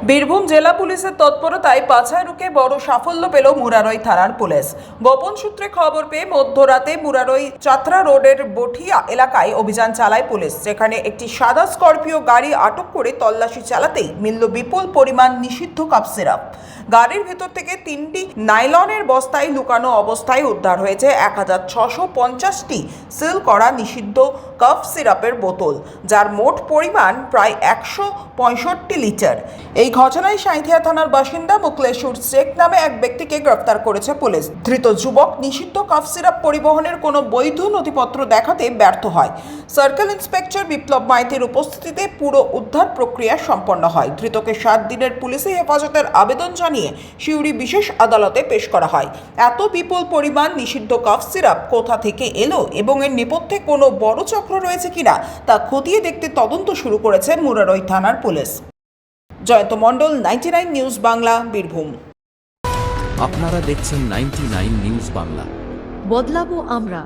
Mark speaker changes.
Speaker 1: বীরভূম জেলা পুলিশের তৎপরতায় পাছায় রুখে বড় সাফল্য পেল মুরারই থানার পুলিশ। গোপন সূত্রে খবর পেয়ে মধ্যরাতে মুরারই চাত্রা রোডের বঠিয়া এলাকায় অভিযান চালায় পুলিশ, যেখানে একটি সাদা স্করপিও গাড়ি আটক করে তল্লাশি চালাতেই মিলল বিপুল পরিমাণ নিষিদ্ধ কাপ সিরাপ। গাড়ির ভেতর থেকে 3টি নাইলনের বস্তায় লুকানো অবস্থায় উদ্ধার হয়েছে 1650টি সিল করা নিষিদ্ধ কাপ সিরাপের বোতল, যার মোট পরিমাণ প্রায় 165 লিটার। এই ঘটনায় সাঁইথিয়া থানার বাসিন্দা মুকলেশুর শেখ নামে এক ব্যক্তিকে গ্রেফতার করেছে পুলিশ। ধৃত যুবক নিষিদ্ধ কাফ সিরাপ পরিবহনের কোনো বৈধ নথিপত্র দেখাতে ব্যর্থ হয়। সার্কেল ইন্সপেক্টর বিপ্লব মাইতির উপস্থিতিতে পুরো উদ্ধার প্রক্রিয়া সম্পন্ন হয়। ধৃতকে 7 দিনের পুলিশি হেফাজতের আবেদন জানিয়ে সিউড়ি বিশেষ আদালতে পেশ করা হয়। এত বিপুল পরিমাণ নিষিদ্ধ কাফ সিরাপ কোথা থেকে এলো এবং এর নেপথ্যে কোনো বড় চক্র রয়েছে কিনা তা খতিয়ে দেখতে তদন্ত শুরু করেছে মুরারই থানার পুলিশ। জয়ন্ত মণ্ডল, 99 নিউজ বাংলা, বীরভূম।
Speaker 2: আপনারা দেখছেন 99 নিউজ বাংলা।
Speaker 3: বদলাবো আমরা।